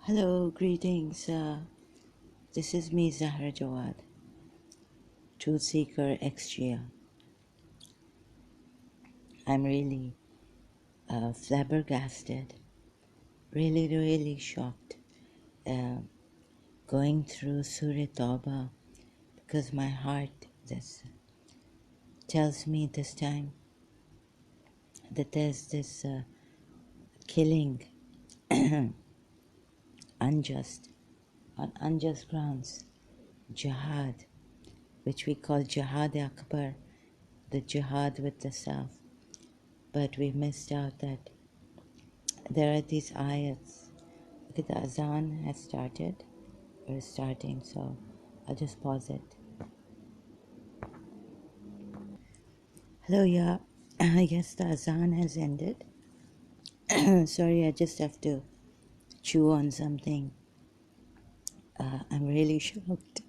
Hello, greetings. This is me, Zahra Jawad, Truth Seeker, Ex-Shia. I'm really flabbergasted, really shocked, uh, going through Surah Tauba because my heart tells me this time that there's this killing unjust, on unjust grounds, jihad, which we call jihad akbar, the jihad with the self. But we missed out that there are these ayats. Okay, the azan has started, or is starting, so I'll just pause it. Hello, yeah. I guess the azan has ended. Sorry, I just have to chew on something. I'm really shocked.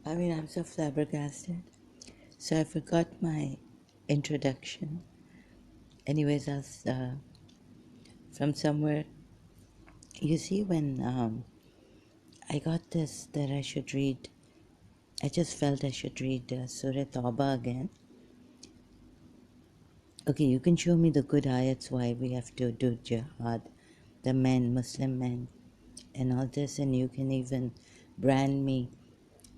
I'm so flabbergasted. So I forgot my introduction. Anyways, from somewhere. You see, when I got this that I should read, I just felt I should read Surah Tauba again. Okay, you can show me the good ayats why we have to do jihad, the men, Muslim men, and all this, and you can even brand me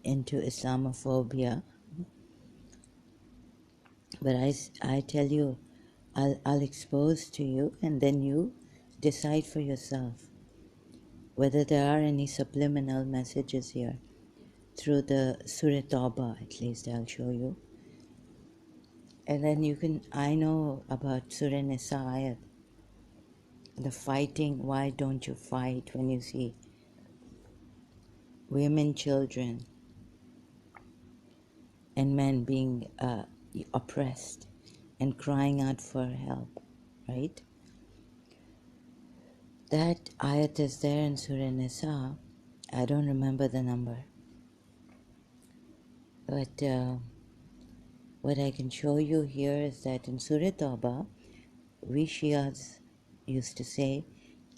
into Islamophobia. But I tell you, I'll expose to you, and then you decide for yourself whether there are any subliminal messages here. Through the Surah Tauba, at least I'll show you. And then I know about Surah Nisa ayat, the fighting. Why don't you fight when you see women, children, and men being oppressed and crying out for help, right? That ayat is there in Surah Nisa. I don't remember the number. But what I can show you here is that in Surah Tauba, we Shias used to say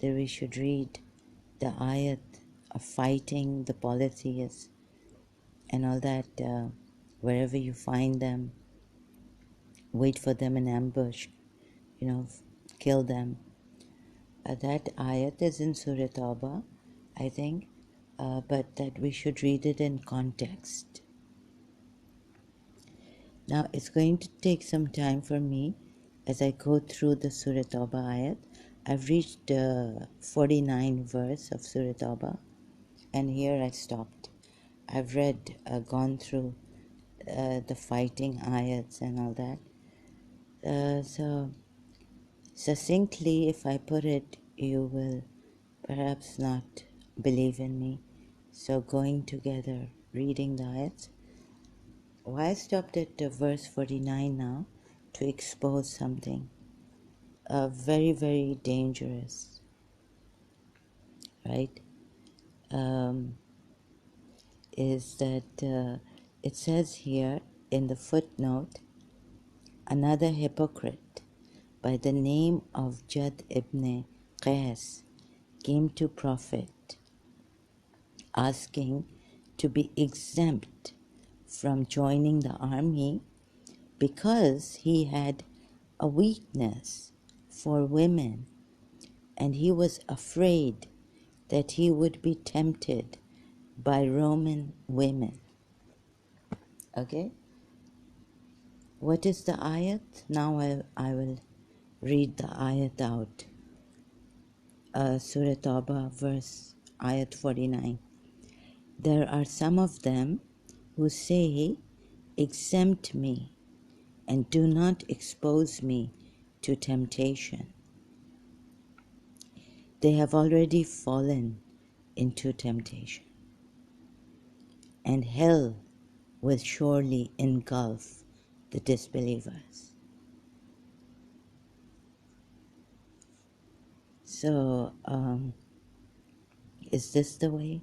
that we should read the ayat of fighting the polytheists and all that, wherever you find them, wait for them in ambush, kill them. That ayat is in Surah Tauba, I think, but that we should read it in context. Now, it's going to take some time for me as I go through the Surah Tauba ayat. I've reached the 49 verse of Surah Tauba, and here I stopped. I've gone through the fighting ayats and all that. So, succinctly, if I put it, you will perhaps not believe in me. So, going together, reading the ayats. Why I stopped at verse 49 now? To expose something very dangerous, right? Is that it says here in the footnote, another hypocrite by the name of Jad ibn Qais came to Prophet asking to be exempt from joining the army because he had a weakness for women and he was afraid that he would be tempted by Roman women. Okay? What is the ayat? Now I will read the ayat out. Surah Tauba, verse ayat 49. There are some of them who say, exempt me and do not expose me to temptation. They have already fallen into temptation, and hell will surely engulf the disbelievers. So, is this the way?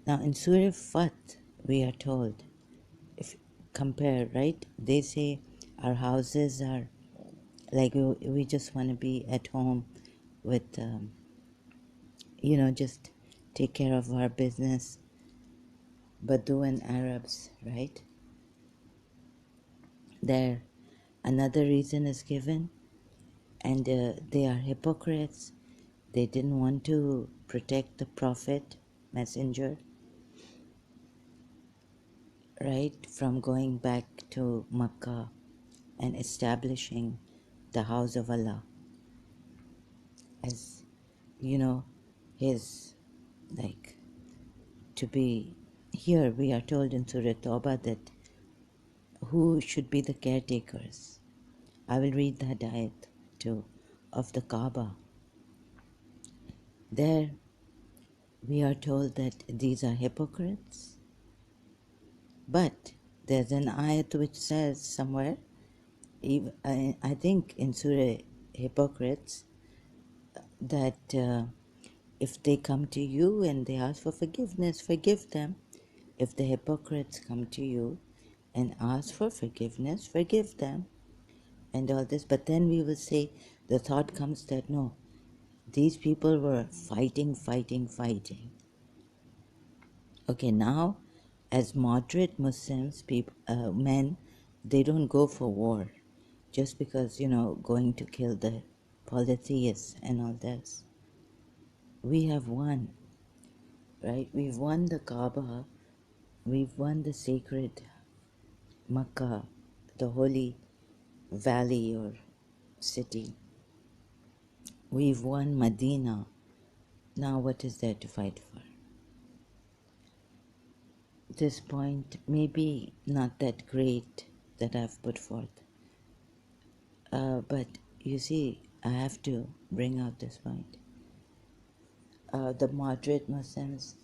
Now, in Surah Fat, we are told, if compare, right? They say our houses are Like we just want to be at home with, just take care of our business. Bedouin Arabs, right? There, another reason is given, and they are hypocrites. They didn't want to protect the Prophet, Messenger, right, from going back to Makkah and establishing the house of Allah as, his, like, to be. Here we are told in Surah Tauba that who should be the caretakers. I will read that ayat too, of the Kaaba. There we are told that these are hypocrites, but there's an ayat which says somewhere, I think in Surah Hypocrites, that if they come to you and they ask for forgiveness, forgive them. If the hypocrites come to you and ask for forgiveness, forgive them. And all this. But then we will say, the thought comes that no, these people were fighting, fighting, fighting. Okay, now as moderate Muslims, men, they don't go for war just because, going to kill the polytheists and all this. We have won, right? We've won the Kaaba, we've won the sacred Makkah, the holy valley or city. We've won Medina. Now what is there to fight for? This point may be not that great that I've put forth. But you see, I have to bring out this point. The moderate Muslims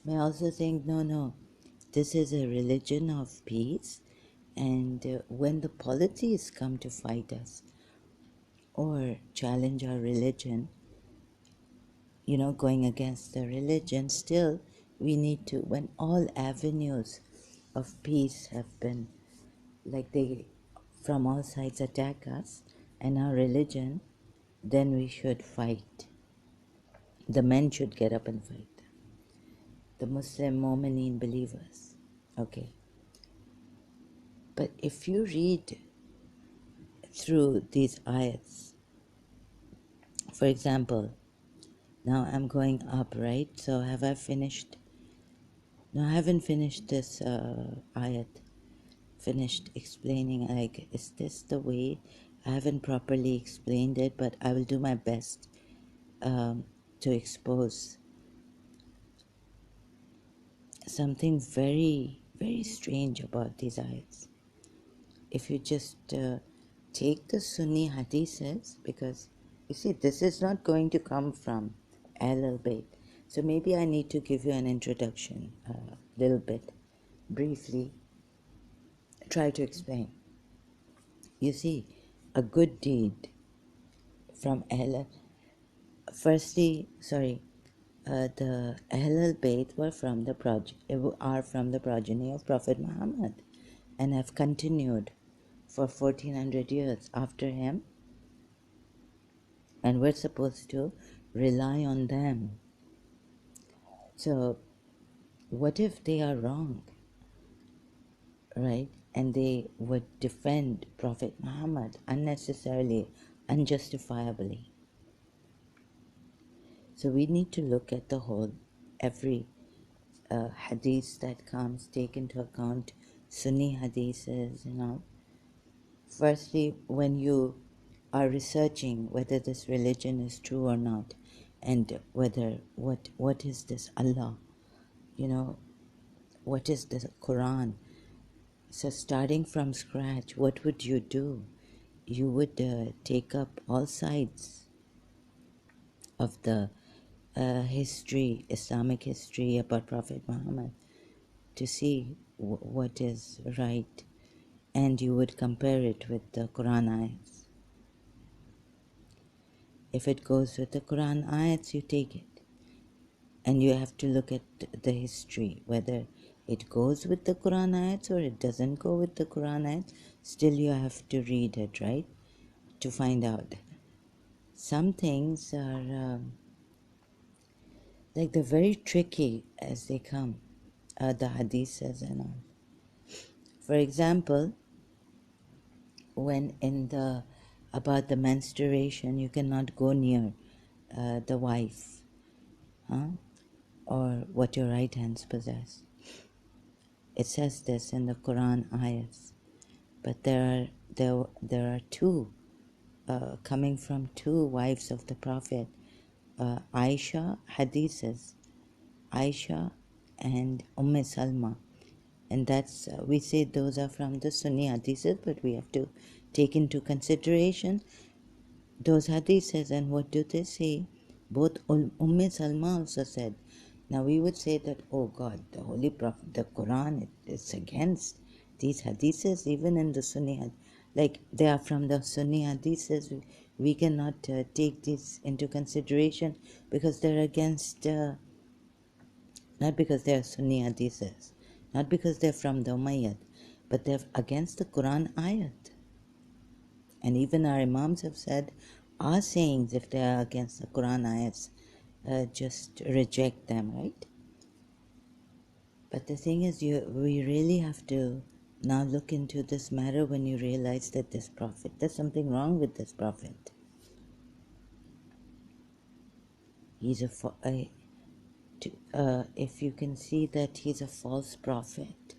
may also think, no, this is a religion of peace, and when the polytheists come to fight us or challenge our religion, going against the religion, still we need to, when all avenues of peace have been, like they from all sides attack us and our religion, then we should fight. The men should get up and fight. The Muslim Mu'mineen believers. Okay. But if you read through these ayats, for example, now I'm going up, right? So have I finished? No, I haven't finished this ayat. Finished explaining, like, is this the way? I haven't properly explained it, but I will do my best to expose something very, very strange about these ayats. If you just take the Sunni hadiths, because you see, this is not going to come from Ahl Bayt. So maybe I need to give you an introduction, a little bit, briefly, try to explain. You see, a good deed from Ahl, the Ahl Bayt are from the progeny of Prophet Muhammad and have continued for 1400 years after him, and we're supposed to rely on them. So what if they are wrong, right? And they would defend Prophet Muhammad unnecessarily, unjustifiably. So we need to look at the whole, every hadith that comes, take into account Sunni hadiths, Firstly, when you are researching whether this religion is true or not, and whether what is this Allah, what is the Quran? So starting from scratch, what would you do? You would take up all sides of the history, Islamic history about Prophet Muhammad to see what is right, and you would compare it with the Quran ayats. If it goes with the Quran ayats, you take it. And you have to look at the history, whether it goes with the Quran ayats or it doesn't go with the Quran ayats. Still you have to read it, right? to find out. Some things are like they're very tricky as they come, the hadiths and all. For example, when in the about the menstruation, you cannot go near the wife, huh? Or what your right hands possess. It says this in the Quran ayahs, but there are two coming from two wives of the Prophet, Aisha hadiths, Aisha and Salma, and that's we say those are from the Sunni hadiths, but we have to take into consideration those hadiths. And what do they say? Both Salma also said. Now we would say that, oh God, the Holy Prophet, the Quran, it's against these hadiths, even in the Sunni, like they are from the Sunni hadiths. We cannot take this into consideration because they're against, not because they're Sunni hadiths, not because they're from the Umayyad, but they're against the Quran ayat. And even our Imams have said, our sayings, if they are against the Quran ayats, just reject them, right? But the thing is, we really have to now look into this matter when you realize that this Prophet, there's something wrong with this Prophet. He's if you can see that he's a false prophet.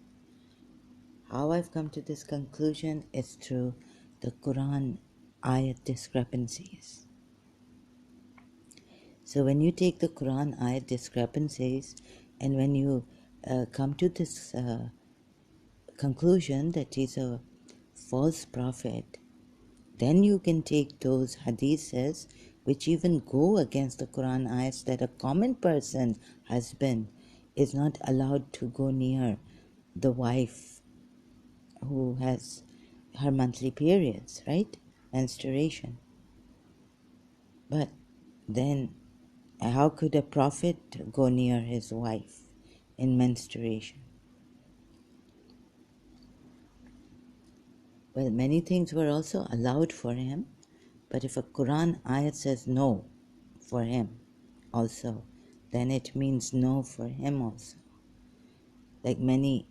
How I've come to this conclusion is through the Quran ayat discrepancies. So when you take the Quran ayat discrepancies and when you come to this conclusion that he's a false prophet, then you can take those hadiths which even go against the Quran ayats, that a common person, husband, is not allowed to go near the wife who has her monthly periods, right? Menstruation. But then how could a prophet go near his wife in menstruation? Well, many things were also allowed for him, but if a Quran ayat says no for him also, then it means no for him also. Like many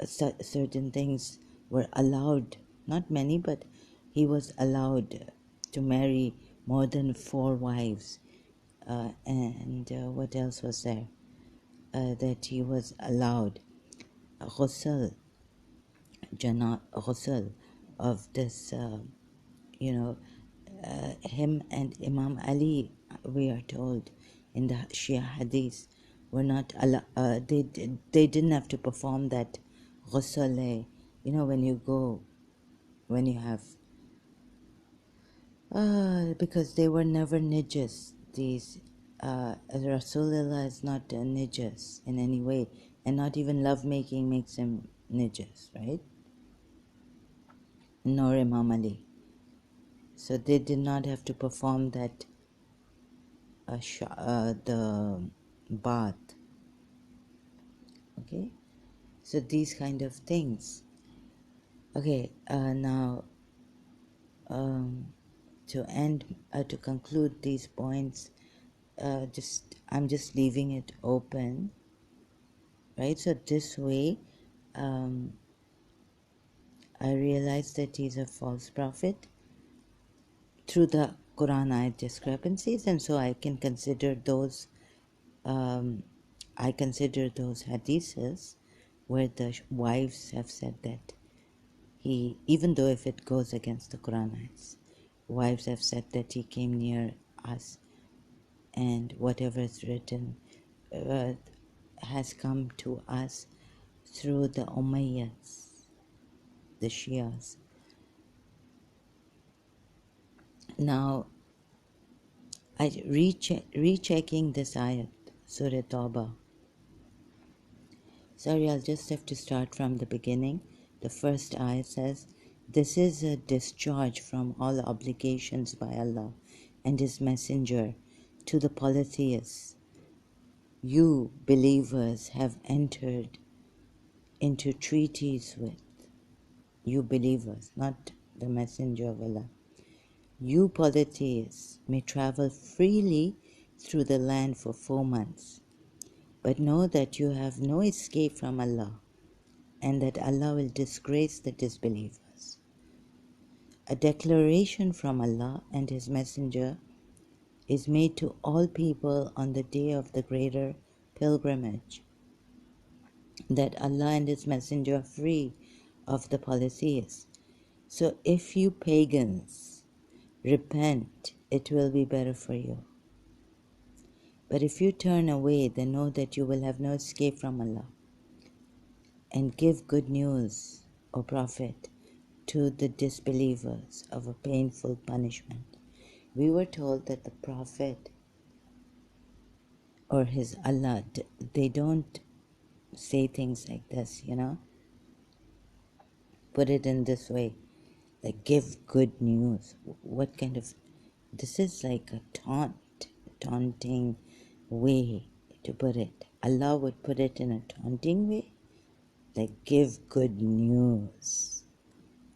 certain things were allowed, not many, but he was allowed to marry more than 4 wives. And what else was there? That he was allowed ghusl, ghusl of this, him and Imam Ali, we are told in the Shia hadith, were not they didn't have to perform that ghusl, when you have, because they were never nijis. These, Rasulullah is not a nijis in any way, and not even lovemaking makes him nijis, right? Nor Imam Ali. So they did not have to perform that, the bath. Okay, so these kind of things. Okay, now to conclude these points, I'm just leaving it open, right? So this way, I realized that he's a false prophet through the Quran ayat discrepancies, and so I can consider those. I consider those hadiths where the wives have said that he, even though if it goes against the Quran ayats, wives have said that he came near us, and whatever is written has come to us through the Umayyads, the Shias. Now, I rechecking this ayat, Surah Tauba. Sorry, I'll just have to start from the beginning. The first ayat says, "This is a discharge from all obligations by Allah and His Messenger to the polytheists. You, believers, have entered into treaties with," you believers, not the Messenger of Allah, You polytheists may travel freely through the land for 4 months, but know that you have no escape from Allah, and that Allah will disgrace the disbelievers. A declaration from Allah and His Messenger is made to all people on the day of the greater pilgrimage, that Allah and His Messenger are free of the polytheists. So if you pagans repent, it will be better for you. But if you turn away, then know that you will have no escape from Allah. And give good news, O Prophet, to the disbelievers of a painful punishment. We were told that the Prophet or his Allah, they don't say things like this, Put it in this way, like give good news. What kind of, this is like a taunting way to put it. Allah would put it in a taunting way, like give good news,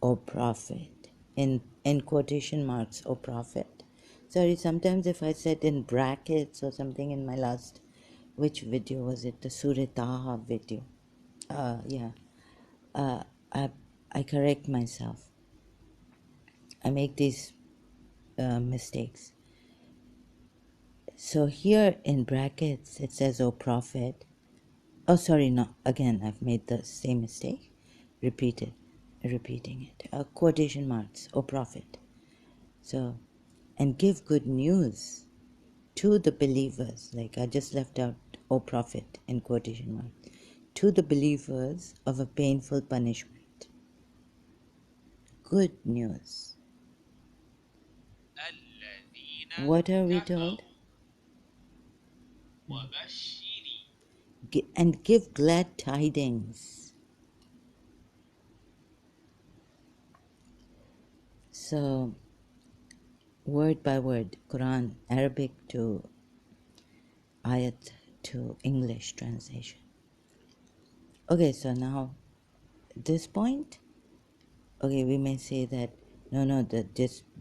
O Prophet, in quotation marks, O Prophet. Sorry, sometimes if I said in brackets or something in my last, which video was it? The Surah Taha video. Yeah. Uh, I, I correct myself. I make these mistakes. So here in brackets it says, O Prophet. Oh, sorry, no. Again, I've made the same mistake. Repeating it. Quotation marks, O Prophet. So, and give good news to the believers. Like I just left out, O Prophet, in quotation marks. To the believers of a painful punishment. Good news. What are we told? And give glad tidings. So, word by word, Quran, Arabic to ayat to English translation. Okay, so now, this point, okay, we may say that, no, that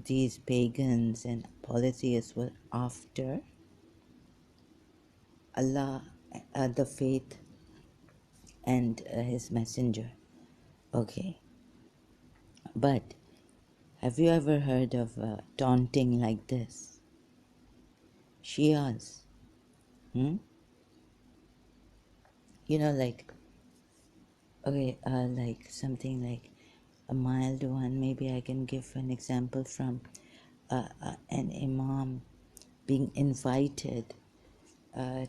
these pagans and polytheists were after Allah, the faith, and His Messenger. Okay, but have you ever heard of taunting like this? Shias, like, okay, like something like a mild one. Maybe I can give an example from an imam being invited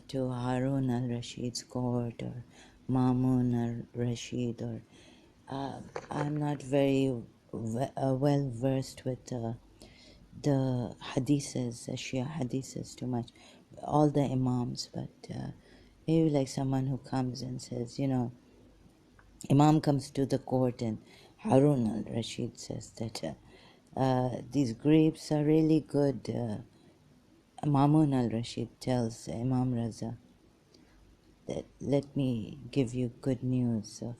to Harun al-Rashid's court, or Mamun al-Rashid, or I'm not very well versed with the hadiths, Shia hadiths too much, all the imams, but maybe like someone who comes and says, Imam comes to the court and Harun al-Rashid says that these grapes are really good. Mamun al-Rashid tells Imam Raza that let me give you good news of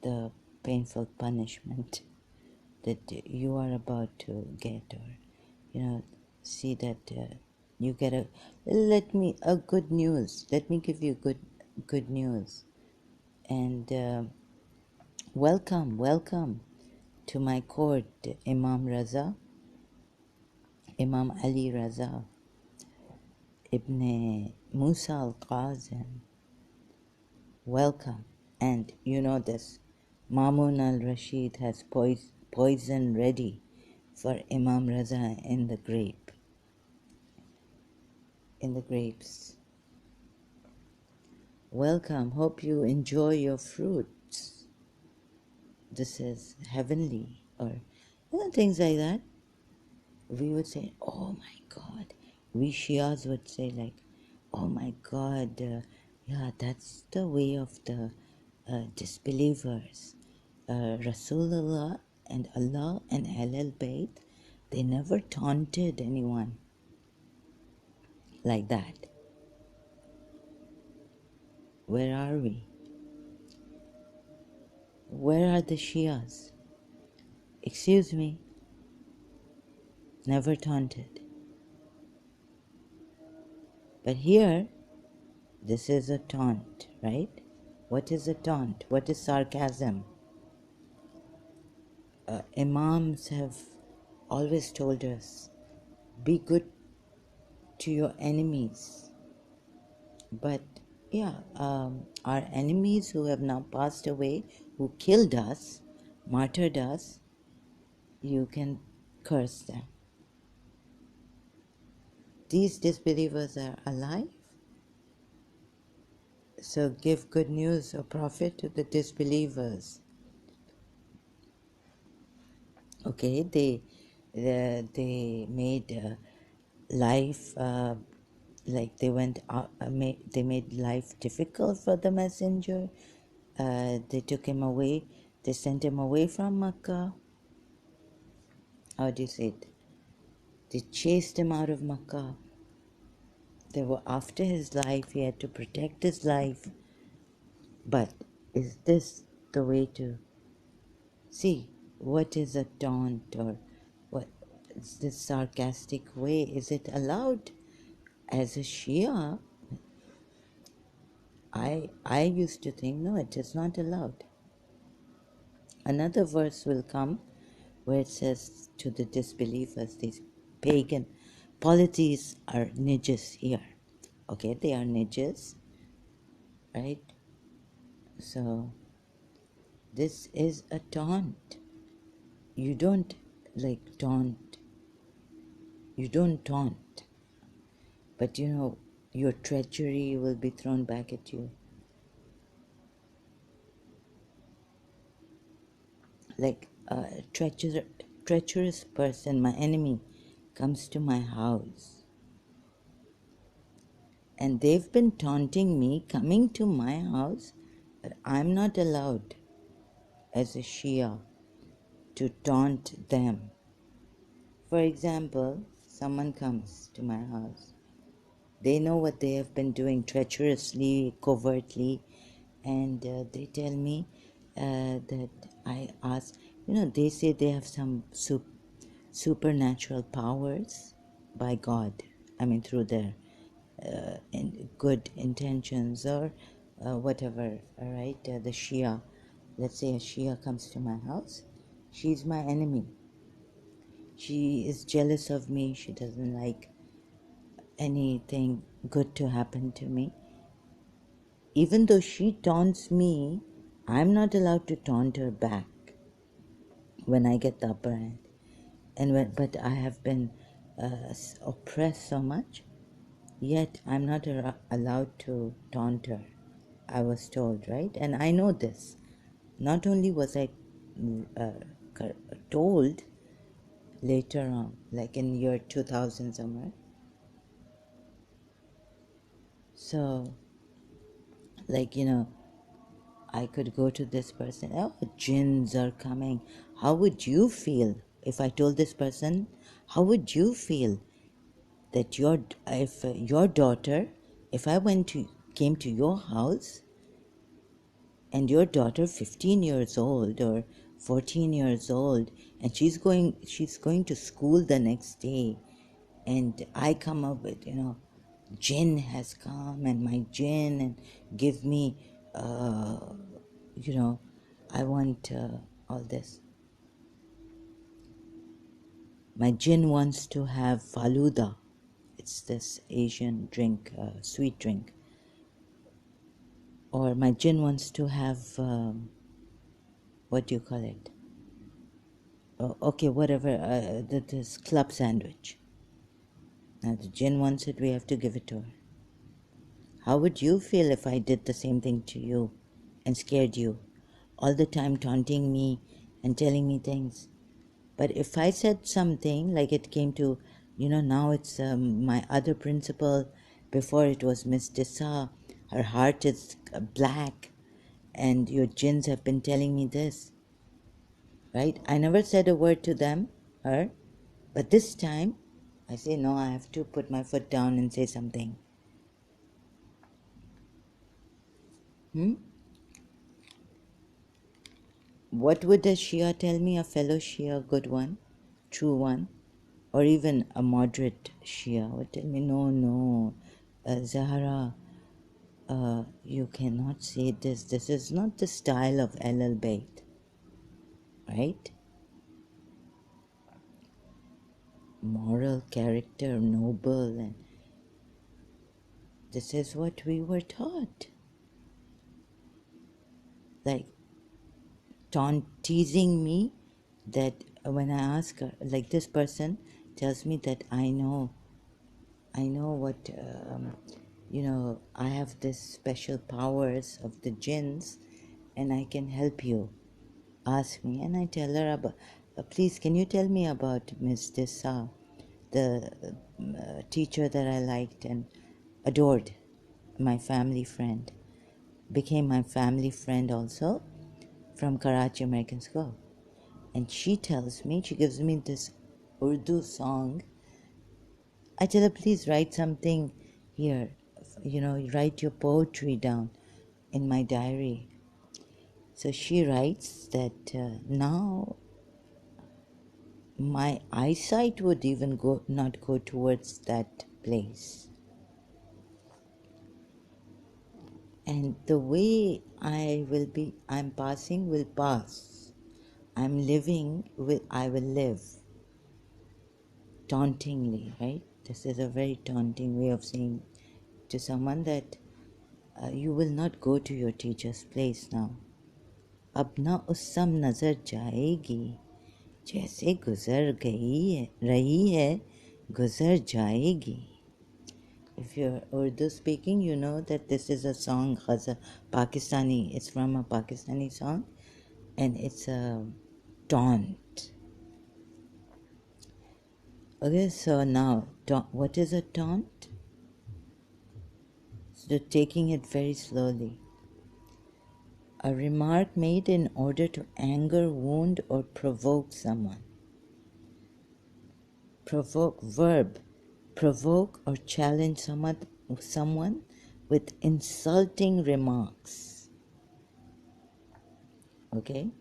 the painful punishment that you are about to get, or see that you get a good news. Let me give you good news, and welcome to my court, Imam Raza, Imam Ali Raza, Ibn Musa al-Qazim. Welcome. And you know this, Mamun al-Rashid has poison ready for Imam Raza in the grapes. Welcome. Hope you enjoy your fruits. This is heavenly, or things like that. We would say, oh my God. We Shias would say like, oh my God, yeah, that's the way of the disbelievers. Rasulullah and Allah and Ahlul Bayt, they never taunted anyone like that. Where are we? Where are the Shias? Excuse me. never taunted. But here, this is a taunt, right? What is a taunt? What is sarcasm? Imams have always told us, be good to your enemies. But yeah, our enemies who have now passed away, who killed us, martyred us, you can curse them. These disbelievers are alive. So give good news or profit to the disbelievers. Okay, they made life like they went they made life difficult for the messenger. They took him away. They sent him away from Makkah. How do you say it? They chased him out of Makkah. They were after his life. He had to protect his life. But is this the way to see what is a taunt, or what is this sarcastic way? Is it allowed? As a Shia, I used to think, no, it is not allowed. Another verse will come where it says to the disbelievers, these pagan polities are nijis here. Okay, they are nijis, right? So this is a taunt. You don't taunt. You don't taunt. But your treachery will be thrown back at you. Like a treacherous person, my enemy, comes to my house. And they've been taunting me, coming to my house, but I'm not allowed as a Shia to taunt them. For example, someone comes to my house. They know what they have been doing treacherously, covertly, and they tell me that I ask, they say they have some supernatural powers by God, through their good intentions or whatever, all right? The Shia, let's say a Shia comes to my house, she's my enemy. She is jealous of me. She doesn't like anything good to happen to me. Even though she taunts me, I'm not allowed to taunt her back when I get the upper hand. But I have been oppressed so much, yet I'm not allowed to taunt her. I was told, right? And I know this. Not only was I told later on, like in year 2000 somewhere. So, I could go to this person, oh, jinns are coming. How would you feel if I told this person? How would you feel that if your daughter, if I came to your house, and your daughter 15 years old or 14 years old, and she's going to school the next day, and I come up with, jinn has come, and my jinn, and give me I want all this. My jinn wants to have faluda. It's this Asian drink, sweet drink. Or my jinn wants to have, what do you call it? Oh, okay, whatever, this club sandwich. Now the jinn wants it, we have to give it to her. How would you feel if I did the same thing to you and scared you? All the time taunting me and telling me things. But if I said something like it came to, now it's my other principal, before it was Miss Dessa, her heart is black, and your jinns have been telling me this, right? I never said a word to her, but this time I say, no, I have to put my foot down and say something. What would a Shia tell me, a fellow Shia, good one, true one? or even a moderate Shia would tell me, no, Zahra, you cannot say this. This is not the style of Ahl Bayt, right? Moral character, noble, and this is what we were taught. Like teasing me that when I ask her, like this person tells me that I know what, I have this special powers of the jinns and I can help you. Ask me. And I tell her about, please, can you tell me about Miss Dessa, the teacher that I liked and adored, my family friend, became my family friend also from Karachi American School. And she tells me, she gives me this Urdu song. I tell her, please write something here, write your poetry down in my diary. So she writes that now my eyesight would even not go towards that place. And the way I'm passing will pass. I'm living, I will live. Tauntingly, right? This is a very taunting way of saying to someone that you will not go to your teacher's place now. अब ना उस सम नजर जाएगी जैसे गुजर रही है गुजर जाएगी. If you're Urdu speaking, you know that this is a song, Pakistani. It's from a Pakistani song, and it's a taunt. Okay, so now, what is a taunt? So taking it very slowly. A remark made in order to anger, wound, or provoke someone. Provoke, verb. Provoke or challenge someone with insulting remarks. Okay?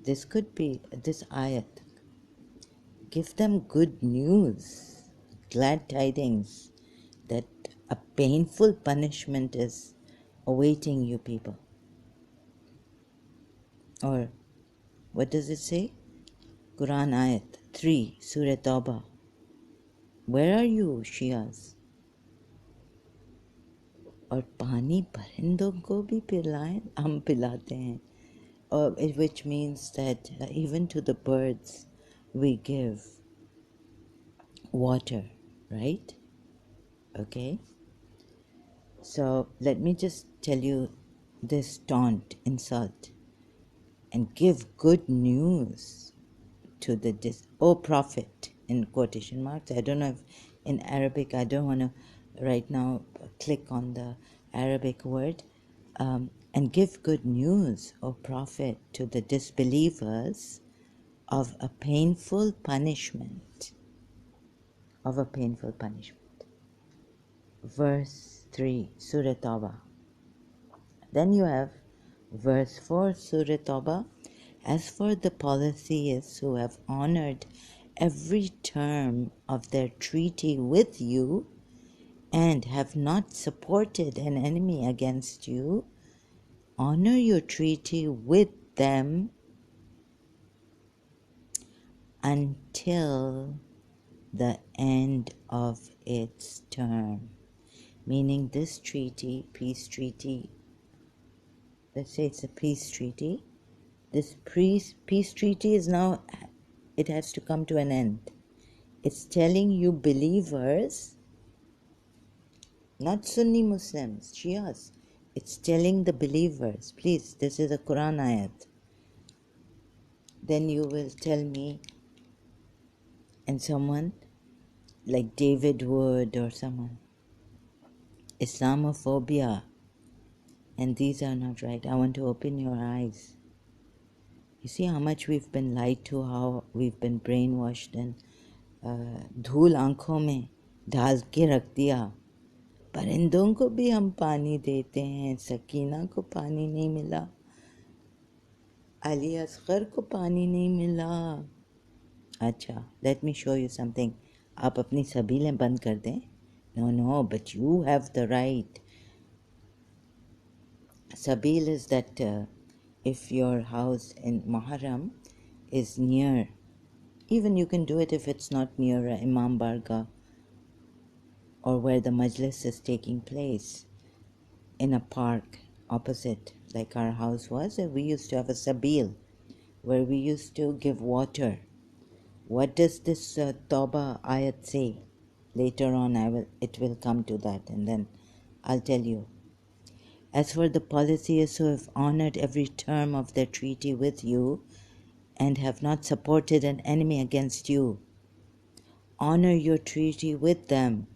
This could be this ayat. Give them good news, glad tidings that a painful punishment is awaiting you people. Or what does it say? Quran ayat 3, Surah Tauba. Where are you, Shias? और पानी परिंदों को भी हम पिलाते हैं. Which means that even to the birds we give water, right? Okay. So let me just tell you this taunt, insult, and give good news to O Prophet, in quotation marks. I don't know if in Arabic, I don't want to right now click on the Arabic word, and give good news, O Prophet, to the disbelievers of a painful punishment. Verse 3, Surah Tauba. Then you have verse 4, Surah Tauba. As for the polytheists who have honored every term of their treaty with you and have not supported an enemy against you, honor your treaty with them until the end of its term. Meaning this treaty, peace treaty, let's say it's a peace treaty, this peace treaty is now, it has to come to an end. It's telling you believers, not Sunni Muslims, Shias, it's telling the believers, please, this is a Quran ayat. Then you will tell me, and someone like David Wood or someone, Islamophobia, and these are not right. I want to open your eyes. You see how much we've been lied to, how we've been brainwashed and धूल आंखों में डाल के रख दिया. परिंदों को भी हम पानी देते हैं, सकीना को पानी नहीं मिला, अली असगर को पानी नहीं मिला. अच्छा, let me show you something. आप अपनी सबीलें बंद कर दें. No, but you have the right. Sabil is that if your house in Muharram is near, even you can do it if it's not near Imam Barga or where the majlis is taking place, in a park opposite, like our house was. We used to have a Sabil where we used to give water. What does this Tauba ayat say? Later on, it will come to that, and then I'll tell you. As for the polytheists who have honored every term of their treaty with you and have not supported an enemy against you, honor your treaty with them.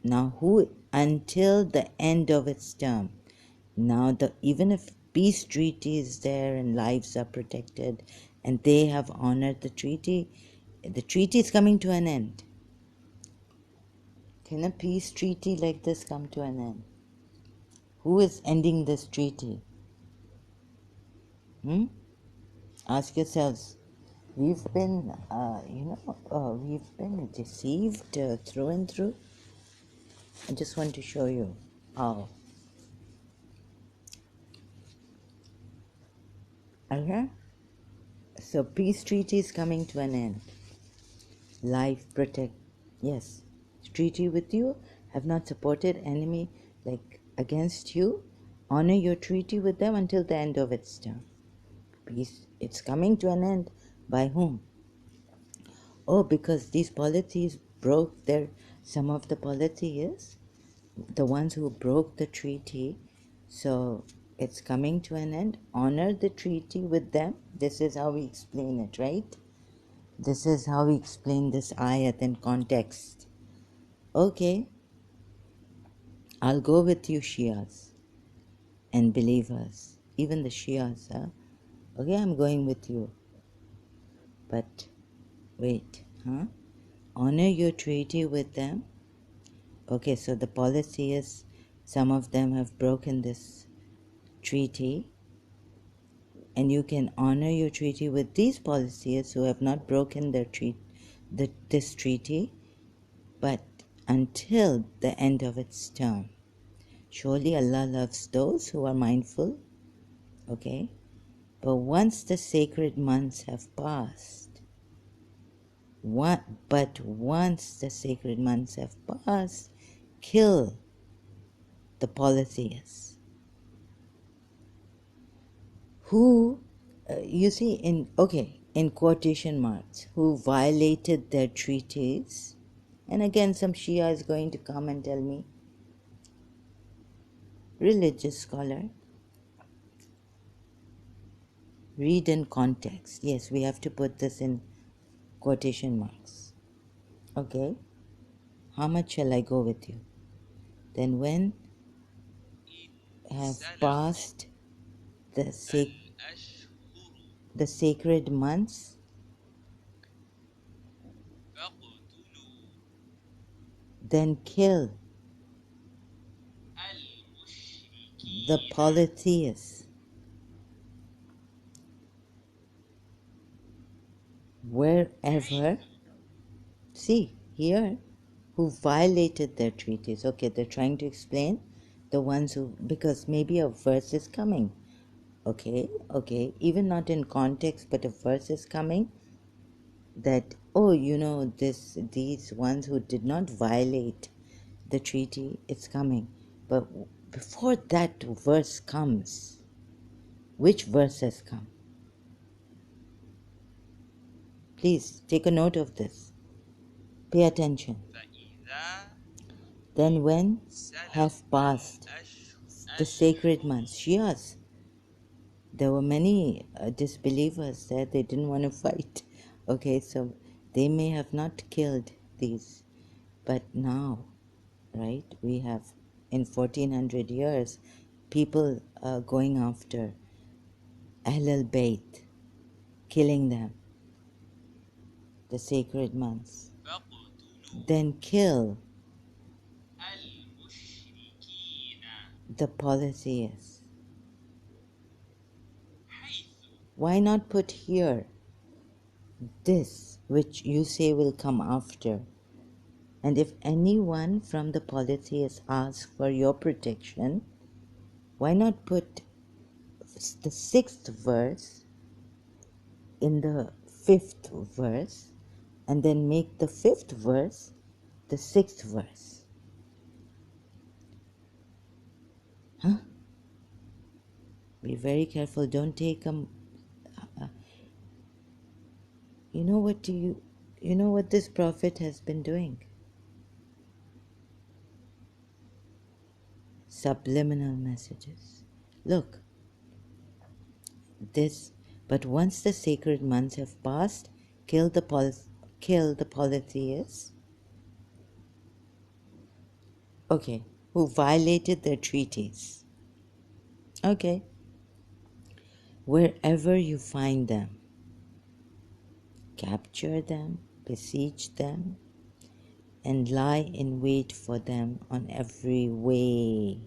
Now, who until the end of its term. Now, even if peace treaty is there and lives are protected, and they have honored the treaty is coming to an end. Can a peace treaty like this come to an end? Who is ending this treaty? Ask yourselves. We've been, we've been deceived through and through. I just want to show you how. Okay? So peace treaty is coming to an end. Life protect. Yes. Treaty with you. Have not supported enemy like against you. Honor your treaty with them until the end of its term. Peace. It's coming to an end. By whom? Oh, because these polytheists broke some of the polytheists, the ones who broke the treaty. So it's coming to an end. Honor the treaty with them. This is how we explain it, right? This is how we explain this ayat in context. Okay, I'll go with you, Shias and believers, even the Shias. Huh? Okay, I'm going with you. But wait, huh? Honor your treaty with them. Okay, so the policy is some of them have broken this treaty, and you can honor your treaty with these policies who have not broken this treaty, but until the end of its term. Surely Allah loves those who are mindful, okay? But once the sacred months have passed, kill the polytheists who, in quotation marks, who violated their treaties. And again, some Shia is going to come and tell me, religious scholar, read in context. Yes, we have to put this in quotation marks. Okay, how much shall I go with you? Then when have passed the sacred months, then kill the polytheists wherever, see here, who violated their treaties. Okay, they're trying to explain the ones who, because maybe a verse is coming. Okay, even not in context, but a verse is coming that, these ones who did not violate the treaty, it's coming. But before that verse comes, which verse has come? Please take a note of this. Pay attention. Then when have passed the sacred months? Shias, there were many disbelievers there. They didn't want to fight. Okay, so they may have not killed these. But now, right, we have in 1400 years people going after Ahlul Bayt, killing them, the sacred months. Then kill the polytheists. Why not put here this which you say will come after. And if anyone from the polytheists asks for your protection, why not put the sixth verse in the fifth verse and then make the fifth verse the sixth verse? Huh? Be very careful. Don't take them. You know what you know what this prophet has been doing? Subliminal messages. Look, this. But once the sacred months have passed, kill the polytheists. Okay, who violated their treaties. Okay, wherever you find them, capture them, besiege them, and lie in wait for them on every way.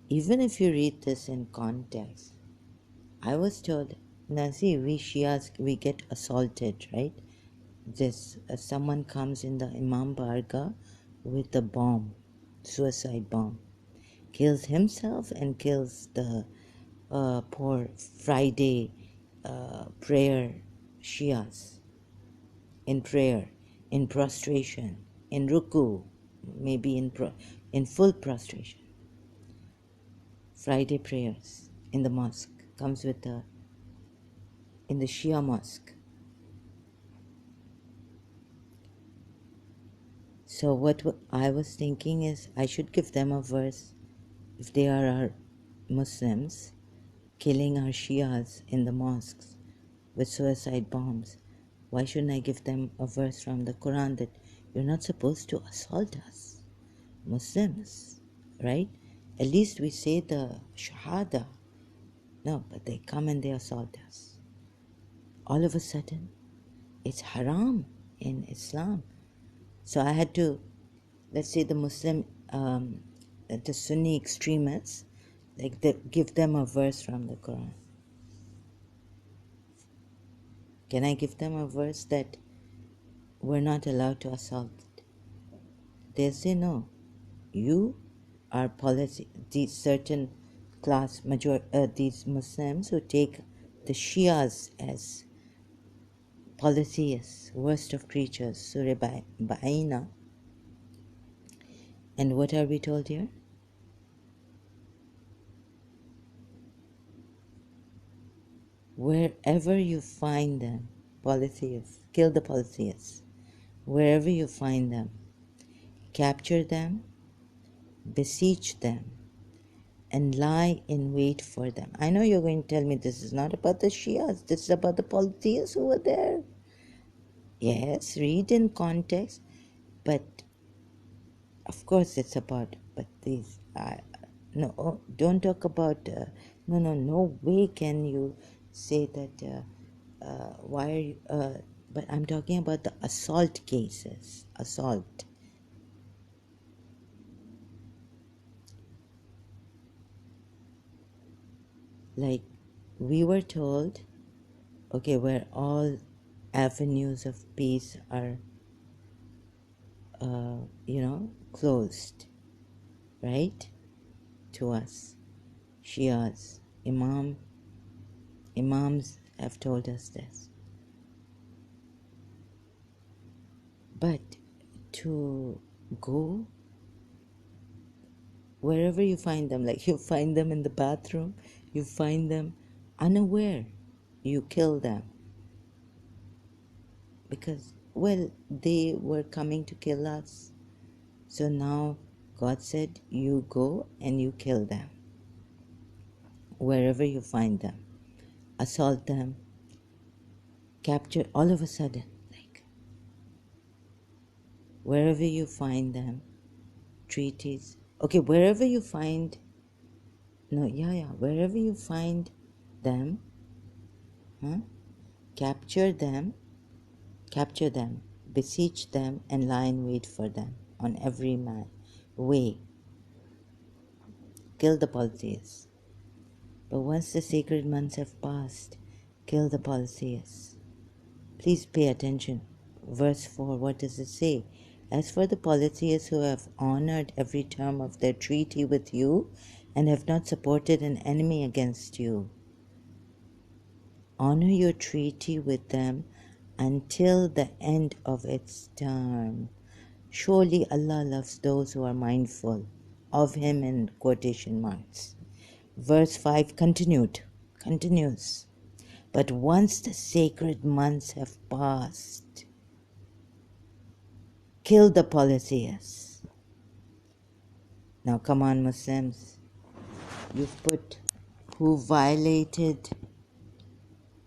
Even if you read this in context, I was told, now see, we Shias, we get assaulted, right? This someone comes in the Imam Barga with a bomb, suicide bomb, kills himself and kills the poor Friday prayer Shias in prayer, in prostration, in ruku, maybe in full prostration. Friday prayers in the mosque comes with in the Shia mosque. So what I was thinking is I should give them a verse if they are our Muslims killing our Shias in the mosques with suicide bombs. Why shouldn't I give them a verse from the Quran that you're not supposed to assault us, Muslims, right? At least we say the Shahada. No, but they come and they assault us. All of a sudden, it's haram in Islam. So I had to, let's say the Muslim, the Sunni extremists, give them a verse from the Quran. Can I give them a verse that we're not allowed to assault? They say no. You are policy. These certain class these Muslims who take the Shias as polytheists, worst of creatures, Surah Ba'ina. And what are we told here? Wherever you find them, polytheists, kill the polytheists. Wherever you find them, capture them, besiege them, and lie in wait for them. I know you're going to tell me this is not about the Shias, this is about the polytheists who were there. Yes, read in context, but of course it's about, but these, no, don't talk about, no way can you say that, why are you, but I'm talking about the assault cases, assault. Like we were told, okay, where all avenues of peace are, closed, right, to us, Shias, Imams have told us this. But to go wherever you find them, like you find them in the bathroom, you find them unaware, you kill them. Because, well, they were coming to kill us. So now God said, you go and you kill them. Wherever you find them, assault them, capture, all of a sudden, like, wherever you find them, treaties. Okay, wherever you find, wherever you find them, capture them, beseech them, and lie in wait for them on every way. Kill the polytheists. But once the sacred months have passed, kill the polytheists. Please pay attention. Verse 4, what does it say? As for the polytheists who have honored every term of their treaty with you and have not supported an enemy against you, honor your treaty with them until the end of its term. Surely Allah loves those who are mindful of Him in quotation marks. Verse 5 continues. But once the sacred months have passed, kill the polytheists. Now come on, Muslims. You've put who violated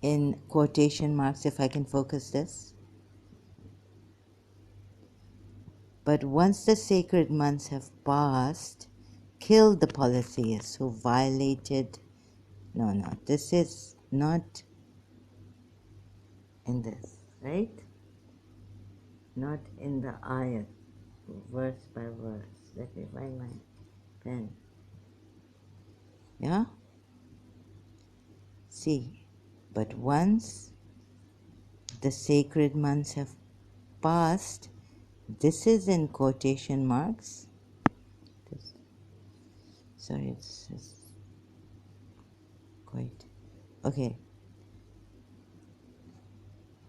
in quotation marks, if I can focus this. But once the sacred months have passed, kill the polytheists who violated. No, this is not in this, right? Not in the ayat, verse by verse. Let me find my pen. Yeah? See, but once the sacred months have passed, this is in quotation marks. Sorry, it's quite. Okay.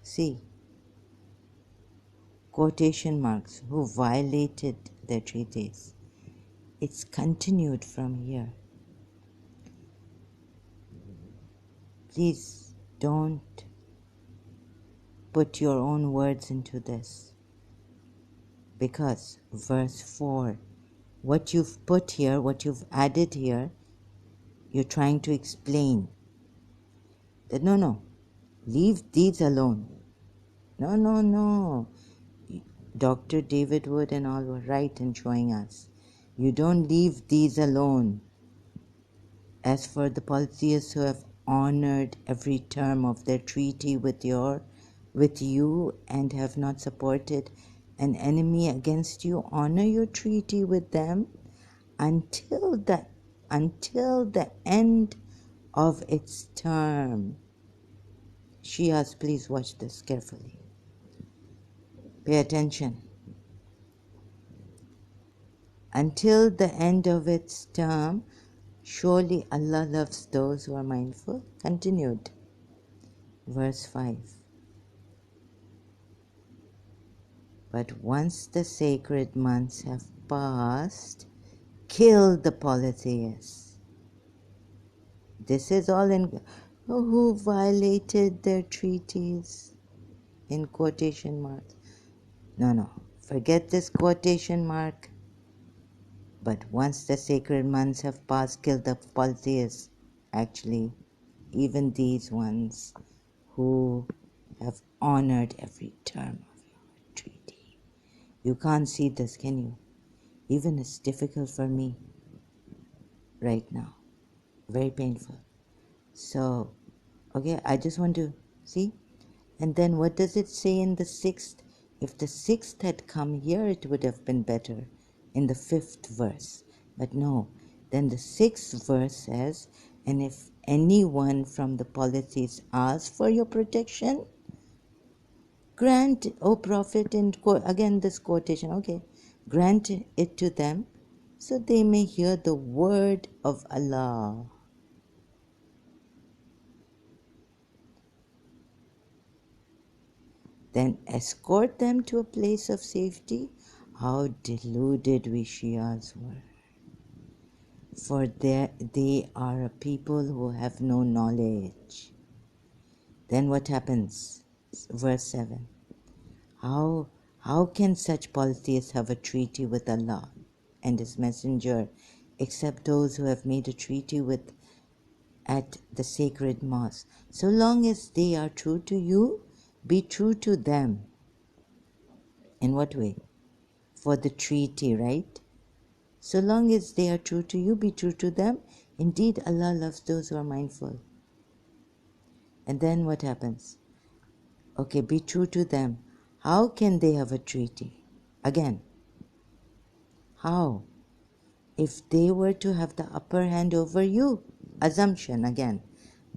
See, quotation marks, who violated their treaties. It's continued from here. Please don't put your own words into this, because verse 4, what you've put here, what you've added here, you're trying to explain that no, leave these alone. No. Dr. David Wood and all were right in showing us. You don't leave these alone. As for the polytheists who have honored every term of their treaty with you and have not supported an enemy against you, honor your treaty with them until the end of its term. Shias, please watch this carefully. Pay attention. Until the end of its term, surely Allah loves those who are mindful. Continued. Verse 5. But once the sacred months have passed, kill the polytheists. This is all in who violated their treaties in quotation marks. No. Forget this quotation mark. But once the sacred months have passed, kill the polytheists. Actually, even these ones who have honored every term of your treaty. You can't see this, can you? Even it's difficult for me right now. Very painful. So, okay, I just want to see. And then what does it say in the 6th? If the 6th had come here, it would have been better in the 5th verse. But no. Then the 6th verse says, and if anyone from the polytheists asks for your protection, grant, O Prophet, again this quotation, okay, grant it to them so they may hear the word of Allah. Then escort them to a place of safety. How deluded we Shias were. For they are a people who have no knowledge. Then what happens? Verse 7. How can such polytheists have a treaty with Allah and His Messenger except those who have made a treaty with at the sacred mosque? So long as they are true to you, be true to them. In what way? For the treaty, right? So long as they are true to you, be true to them. Indeed, Allah loves those who are mindful. And then what happens? Okay, be true to them. How can they have a treaty? Again, how? If they were to have the upper hand over you, assumption again.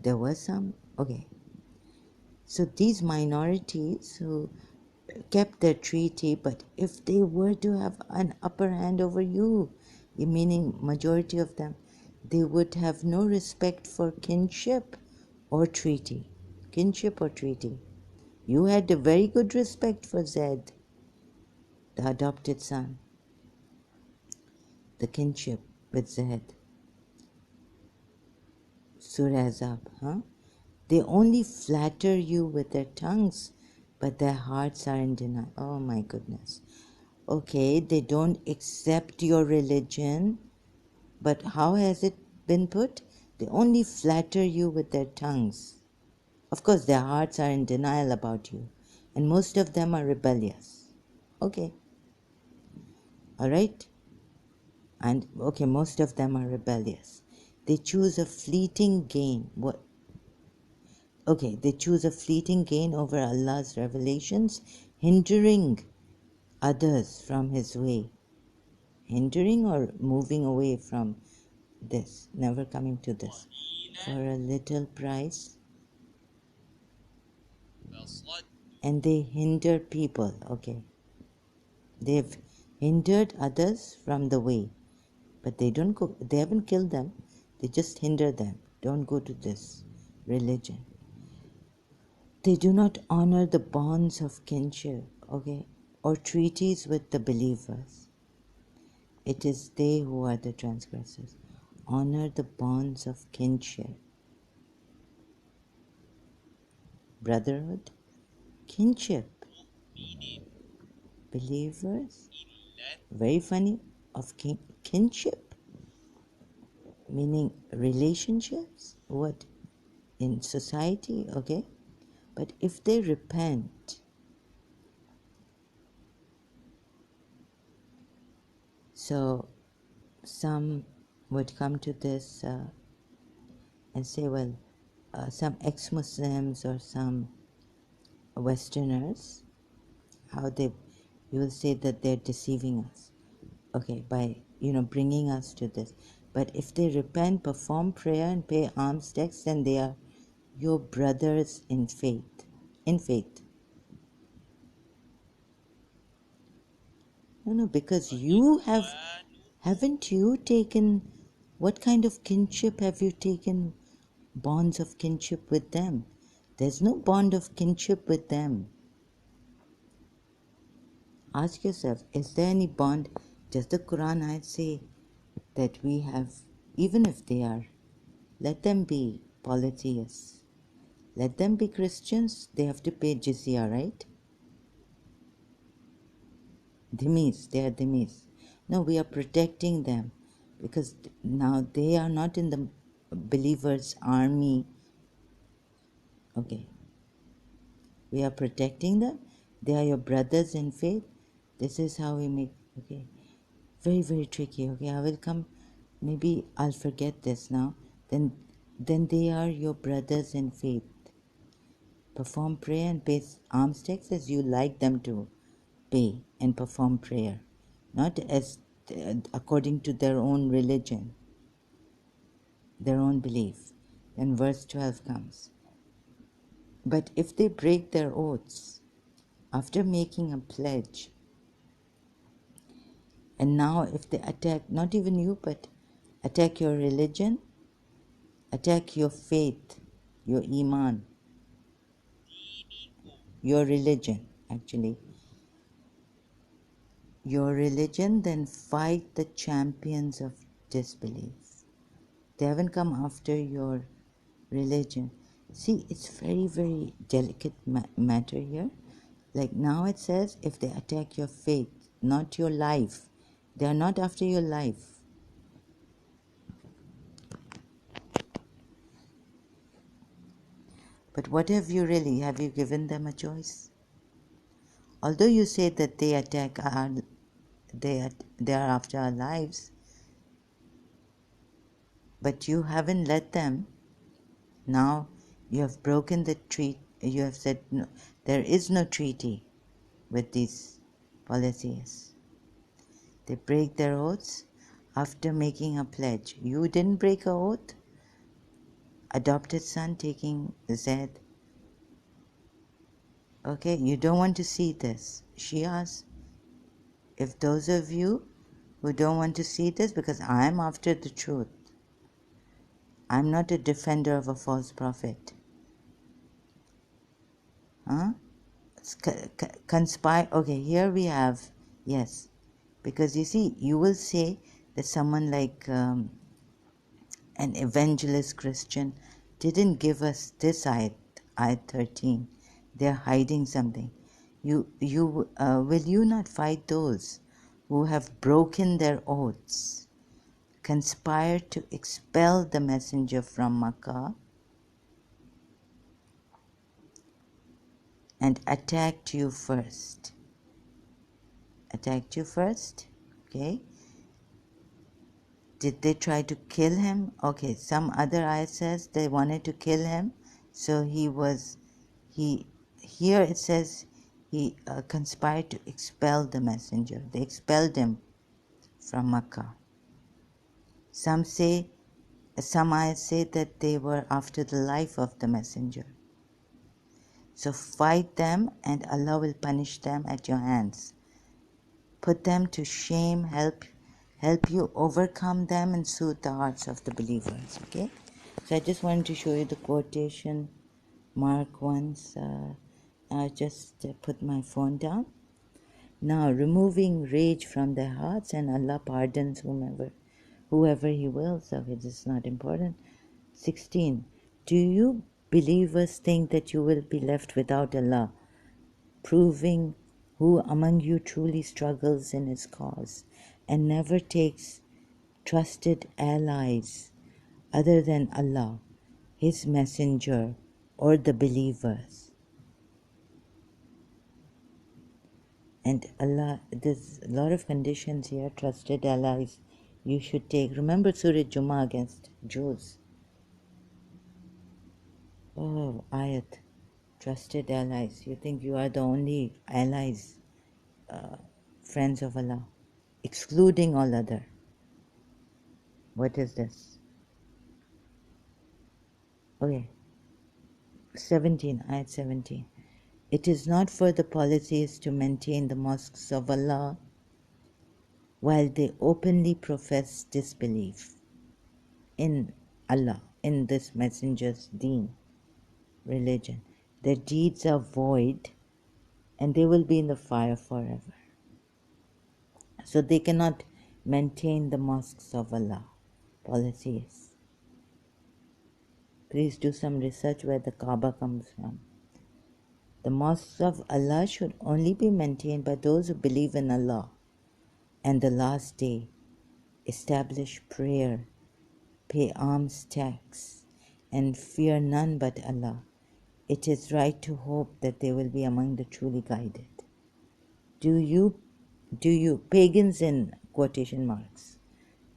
There was some, okay. So these minorities who kept their treaty, but if they were to have an upper hand over you, meaning majority of them, they would have no respect for kinship or treaty. Kinship or treaty. You had a very good respect for Zed, the adopted son, the kinship with Zed. Surah Azab, huh? They only flatter you with their tongues, but their hearts are in denial. Oh my goodness. Okay, they don't accept your religion, but how has it been put? They only flatter you with their tongues. Of course, their hearts are in denial about you, and most of them are rebellious. Okay, all right? And okay, most of them are rebellious. They choose a fleeting gain. What? Okay, they choose a fleeting gain over Allah's revelations, hindering others from His way. Hindering or moving away from this, never coming to this. For a little price. And they hinder people. Okay. They've hindered others from the way. But they don't go, they haven't killed them. They just hinder them. Don't go to this religion. They do not honor the bonds of kinship, okay, or treaties with the believers. It is they who are the transgressors. Honor the bonds of kinship. Brotherhood, kinship, believers, very funny, of kinship, meaning relationships, what, in society, okay? But if they repent, so some would come to this and say, well, some ex-Muslims or some Westerners, how they, you will say that they're deceiving us, okay, by, bringing us to this. But if they repent, perform prayer and pay alms tax, then they are your brothers in faith. In faith. No, because haven't you taken, what kind of kinship have you taken? Bonds of kinship with them. There's no bond of kinship with them. Ask yourself, is there any bond? Does the Quran ayat say that we have, even if they are, let them be polytheists, let them be Christians, they have to pay jizya, right? Dhimis, they are dhimis. No, we are protecting them because now they are not in the believers' army. Okay. We are protecting them. They are your brothers in faith. This is how we make, okay. Very, very tricky, okay. I will come, maybe I'll forget this now. Then they are your brothers in faith. Perform prayer and pay alms tax as you like them to pay and perform prayer, not as according to their own religion, their own belief. Then verse 12 comes. But if they break their oaths after making a pledge, and now if they attack not even you but attack your religion, attack your faith, your iman, your religion actually, your religion, then fight the champions of disbelief. They haven't come after your religion. See, it's very, very delicate matter here. Like now it says, if they attack your faith, not your life. They are not after your life. But what have you really? Have you given them a choice? Although you say that they attack our, they are after our lives, but you haven't let them. Now you have broken the treaty. You have said no, there is no treaty with these polytheists. They break their oaths after making a pledge. You didn't break an oath. Adopted son taking Zed. Okay, you don't want to see this. Shias, if those of you who don't want to see this, because I'm after the truth, I'm not a defender of a false prophet. Huh? Conspire. Okay, here we have, yes. Because you see, you will say that someone like an evangelist Christian didn't give us this ayat 13. They're hiding something. Will you not fight those who have broken their oaths, conspired to expel the messenger from Makkah, and attacked you first? Attacked you first, okay? Did they try to kill him? Okay, some other ayat says they wanted to kill him, so he here it says he conspired to expel the messenger. They expelled him from Makkah. Some ayats say that they were after the life of the messenger. So fight them and Allah will punish them at your hands. Put them to shame, help you overcome them and soothe the hearts of the believers. Okay? So I just wanted to show you the quotation mark once. I just put my phone down. Now, removing rage from their hearts, and Allah pardons whoever He wills, so it is not important. 16. Do you believers think that you will be left without Allah, proving who among you truly struggles in His cause and never takes trusted allies other than Allah, His Messenger, or the believers? And Allah, there's a lot of conditions here, trusted allies you should take. Remember Surah Jummah against Jews. Oh, ayat, trusted allies. You think you are the only allies, friends of Allah, excluding all other. What is this? Okay, 17, ayat 17. It is not for the polytheists to maintain the mosques of Allah while they openly profess disbelief in Allah, in this messenger's deen, religion. Their deeds are void and they will be in the fire forever. So they cannot maintain the mosques of Allah, polytheists. Please do some research where the Kaaba comes from. The mosques of Allah should only be maintained by those who believe in Allah and the last day, establish prayer, pay alms tax, and fear none but Allah. It is right to hope that they will be among the truly guided. Do you, pagans in quotation marks.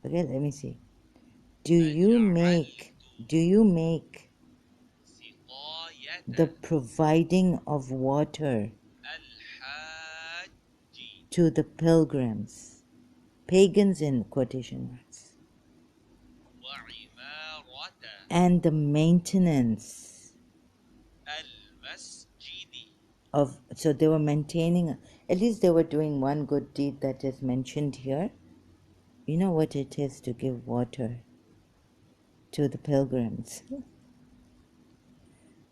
Okay, let me see. Do you make the providing of water to the pilgrims, pagans in quotation marks, and the maintenance of, so they were maintaining, at least they were doing one good deed that is mentioned here. You know what it is to give water to the pilgrims.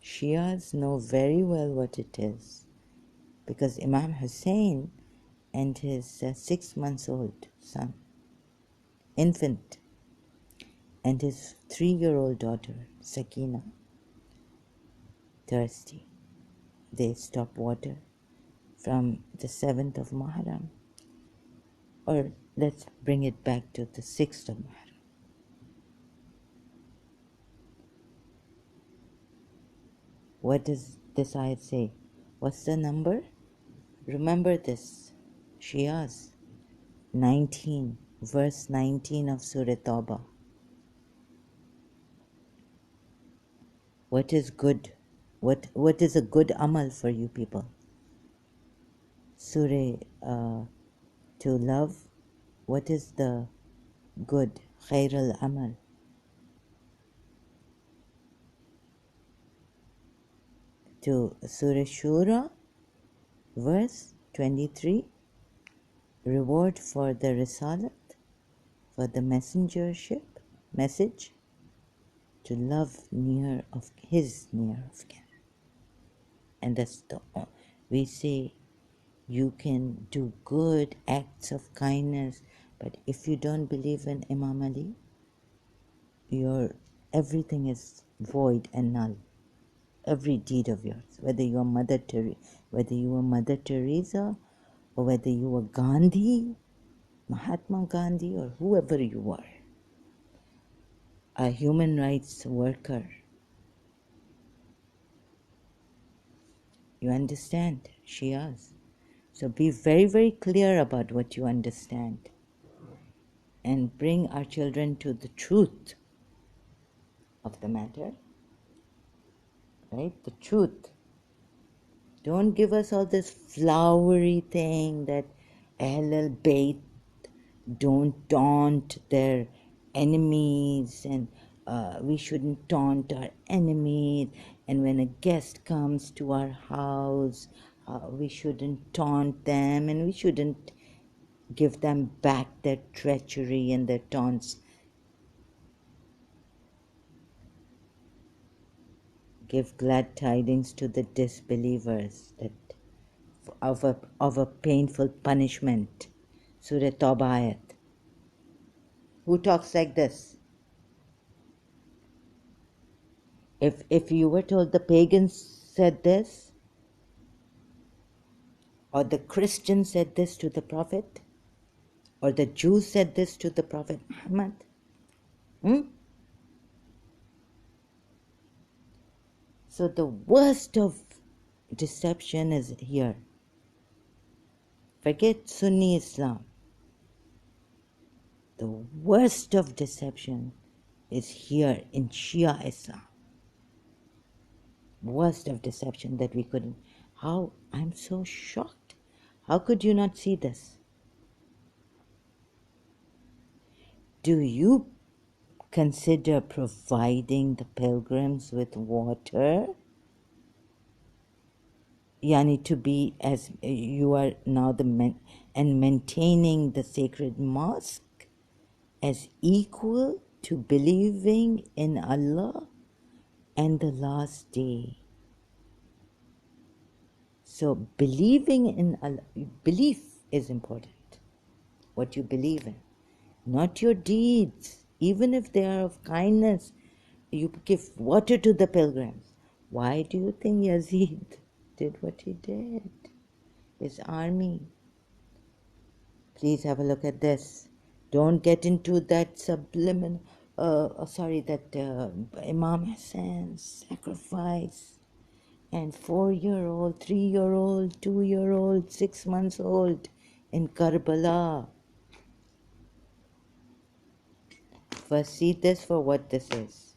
Shias know very well what it is, because Imam Hussein and his 6 months old son, infant, and his 3-year-old daughter, Sakina, thirsty. They stop water from the 7th of Muharram, or let's bring it back to the 6th of Muharram. What does this ayat say? What's the number? Remember this, Shias. 19, verse 19 of Surah Tauba. What is good? What is a good amal for you people? Surah to love. What is the good? Khair al-amal. To Surah Shura, Verse 23, reward for the risalat, for the messengership, message, to love near of his near of kin. And that's we say you can do good acts of kindness, but if you don't believe in Imam Ali, your everything is void and null. Every deed of yours, whether you are whether you were Mother Teresa, or whether you were Gandhi, Mahatma Gandhi, or whoever you were, a human rights worker. You understand, Shias. So be very, very clear about what you understand and bring our children to the truth of the matter, right? The truth. Don't give us all this flowery thing that Ahlul Bayt don't taunt their enemies, and we shouldn't taunt our enemies, and when a guest comes to our house, we shouldn't taunt them, and we shouldn't give them back their treachery and their taunts. Give glad tidings to the disbelievers that of a painful punishment. Surah Tauba ayat. Who talks like this? If you were told the pagans said this, or the Christians said this to the Prophet, or the Jews said this to the Prophet Muhammad, So the worst of deception is here. Forget Sunni Islam. The worst of deception is here in Shia Islam. Worst of deception that we couldn't. How? I'm so shocked. How could you not see this? Do you consider providing the pilgrims with water? Yani to be as you are now and maintaining the sacred mosque as equal to believing in Allah and the last day. So believing in Allah, belief is important. What you believe in, not your deeds. Even if they are of kindness, you give water to the pilgrims. Why do you think Yazid did what he did? His army. Please have a look at this. Don't get into that subliminal, Imam Hassan's sacrifice. And 4-year-old, 3-year-old, 2-year-old, 6 months old in Karbala. First, see this for what this is.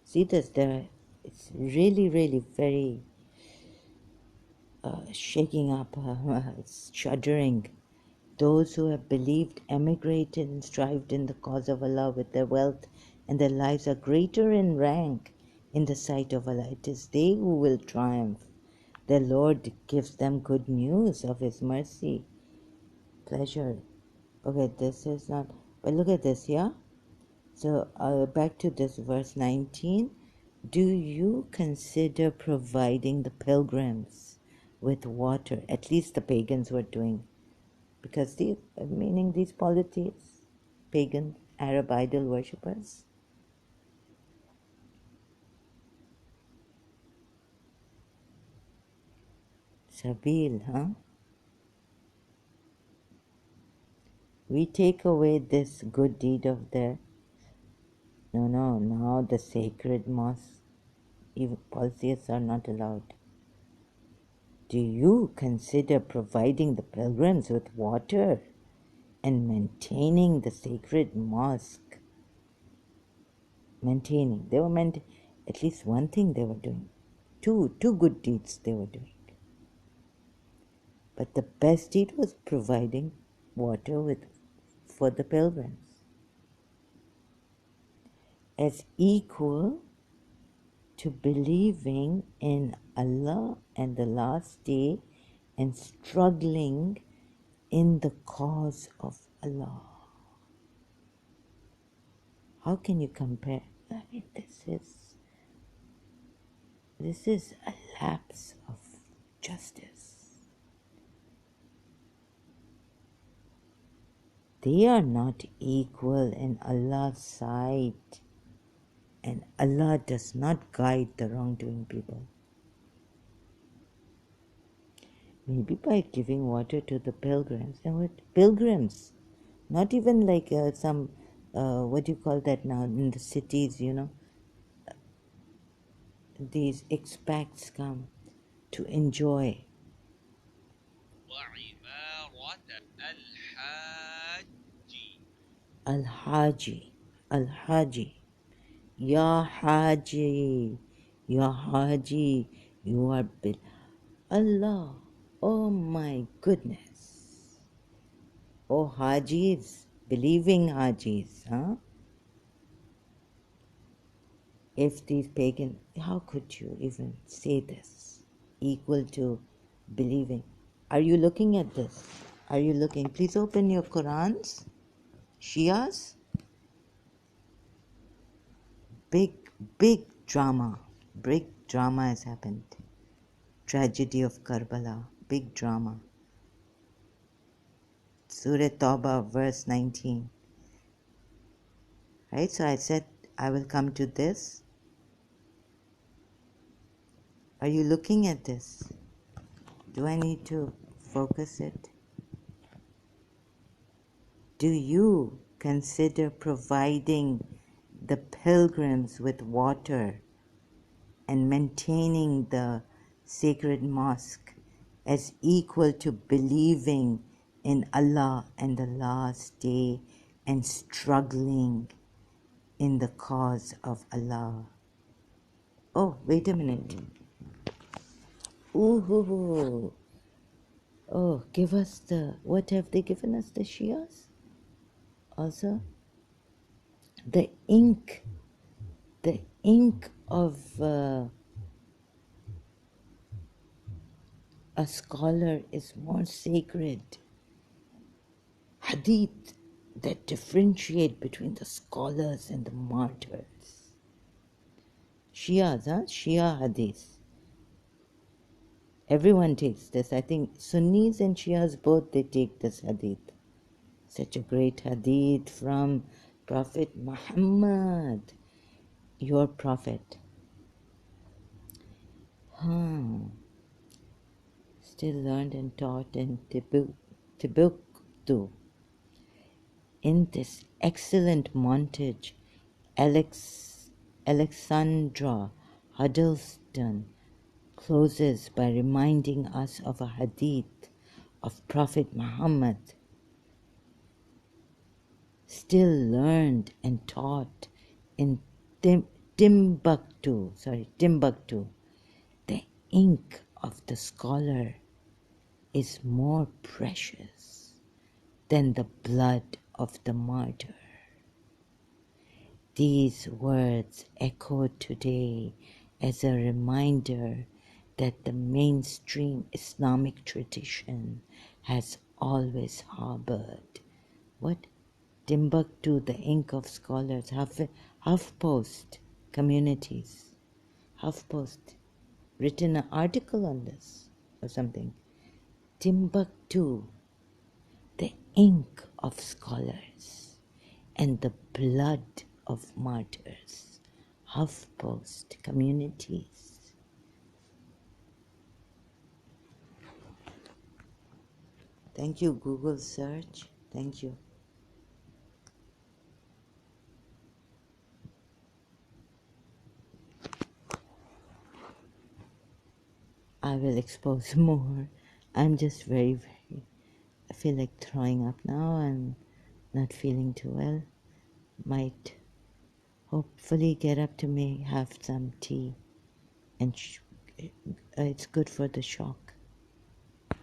See this there. It's really, really very shaking up, it's shuddering. Those who have believed, emigrated, and strived in the cause of Allah with their wealth and their lives are greater in rank in the sight of Allah. It is they who will triumph. Their Lord gives them good news of His mercy, pleasure. Okay, this is not, but look at this, yeah? So back to this verse 19. Do you consider providing the pilgrims with water? At least the pagans were doing. Because meaning these polytheists, pagan Arab idol worshippers. Sabil, huh? We take away this good deed of their. No, now the sacred mosque, even polytheists are not allowed. Do you consider providing the pilgrims with water and maintaining the sacred mosque? Maintaining. They were at least one thing they were doing. Two good deeds they were doing. But the best deed was providing water for the pilgrims. As equal to believing in Allah and the last day and struggling in the cause of Allah. How can you compare? I mean, this is a lapse of justice. They are not equal in Allah's sight, and Allah does not guide the wrongdoing people. Maybe by giving water to the pilgrims. And what pilgrims? Not even like some, what do you call that now in the cities, these expats come to enjoy. Al-Haji, Al-Haji, Ya Haji, Ya Haji, you are Allah. Oh my goodness. Oh Hajis, believing Hajis, huh? If these pagan, how could you even say this? Equal to believing. Are you looking at this? Are you looking? Please open your Qurans. Shias. Big, big drama. Big drama has happened. Tragedy of Karbala. Big drama. Surah Tauba, verse 19. Right? So I said I will come to this. Are you looking at this? Do I need to focus it? Do you consider providing the pilgrims with water and maintaining the sacred mosque as equal to believing in Allah and the last day and struggling in the cause of Allah? Oh, wait a minute. Ooh. Oh, give us what have they given us, the Shias? Also, the ink of a scholar is more sacred. Hadith that differentiate between the scholars and the martyrs. Shias, huh? Shia Hadith. Everyone takes this. I think Sunnis and Shias both, they take this Hadith. Such a great Hadith from Prophet Muhammad, your Prophet. Still learned and taught in Timbuktu. In this excellent montage, Alexandra Huddleston closes by reminding us of a hadith of Prophet Muhammad, still learned and taught in Timbuktu. The ink of the scholar is more precious than the blood of the martyr. These words echo today as a reminder that the mainstream Islamic tradition has always harbored what? Timbuktu, the ink of scholars, HuffPost communities, HuffPost written an article on this or something. Timbuktu, the ink of scholars and the blood of martyrs, HuffPost communities. Thank you, Google search. Thank you. I will expose more. I'm just very, I feel like throwing up now. I'm not feeling too well. Might hopefully get up to have some tea, and it's good for the shock.